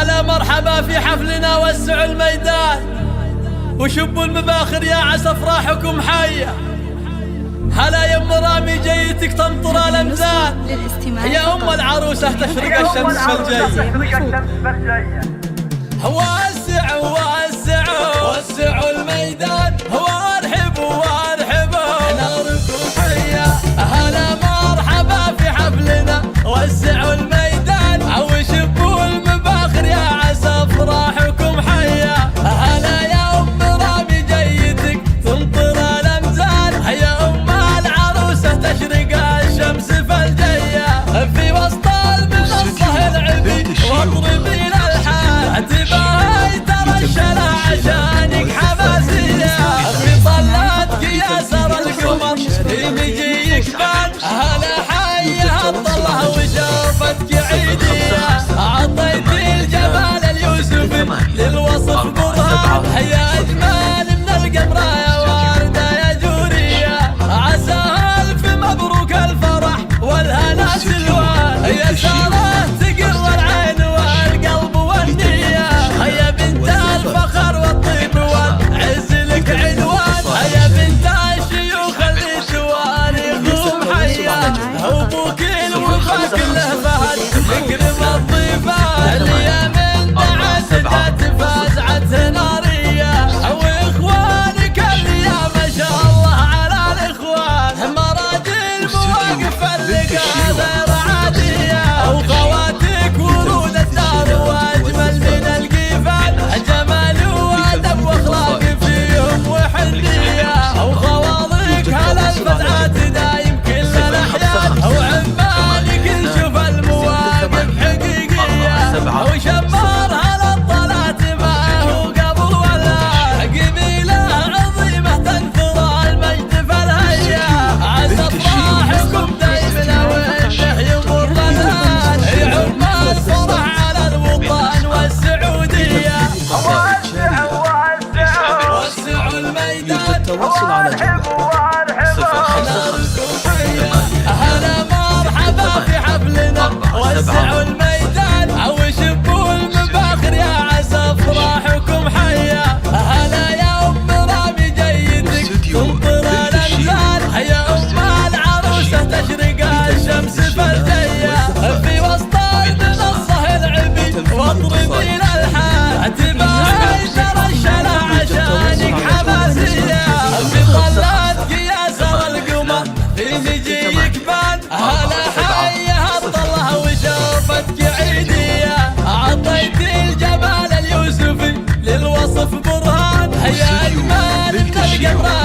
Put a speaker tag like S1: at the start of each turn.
S1: هلا مرحبا في حفلنا، وسعوا الميدان وشبوا المباخر يا عسى افراحكم حية. هلا يم رامي جيتك تمطر الامزان، يا ام العروسة تشرق الشمس في الجية. وسعوا وسعوا وسعوا الميدان، وارحبوا وارحبوا ناركم حية. هلا مرحبا في حفلنا، وسعوا الميدان وشبوا المباخر يا عسى افراحكم حية. هلا يا ام رامي جيتك تمطر الامزان، يا ام العروسة تشرق الشمس في الجية. في وسط المنصة العبي واضربي الالحان، تباهي ترى الشلا عشانك حماسية. في طلاتك يا سر القمر في مجيك بان، هلا حيها الطلة وشوفتك عيدية. عطيتي الجمال اليوسفي للوصف برهان، يا اجمل من القمرة يا وردة يا جورية. عسى الف مبروك الفرح والهنا سلوان، يا سارة تقر العين والقلب والنية. يا بنت الفخر والطيب والعز لك عنوان، يا بنت الشيوخ اللي تواريخهم حية. ابوك الوفا كله فهد يكرم الضيفان، اللي من دعت جت فزعته نارية. واخوانك اللي يا ما شاء الله على الاخوان، مراجل مواقف اللقاء غير عادية. وخواتك ورود الدار واجمل من القيفان، جمال وادب واخلاق فيهم وحنية. وخواضك هلا الفزعات دايم كل الاحيان، وعمالك نشوف المواقف حقيقية. وشبار هلا الطلعت ما هو قبل ولا، قبيلة عظيمة تنثر المجد في الهيا. عسى افراحكم دايما وانه يمر الان، يعم الفرح على الوطن والسعودية. وسعوا الميدان
S2: التواصل على
S1: ناركم حية. هلا مرحبا في حفلنا، وسعوا الميدان وشبوا المباخر يا عسى افراحكم حية. هلا يا ام رامي جيتك تمطر الامزان، يا ام العروسة تشرق الشمس في الجية. في وسط المنصة العبي واضربي الالحان، تباهي ترى الشلا عشانك حماسية. في طلاتك يا سر القمر في مجيك بان، هلا حيها الطلة وشوفتك عيدية. عطيتي الجمال اليوسفي للوصف برهان، يا اجمل من القمرة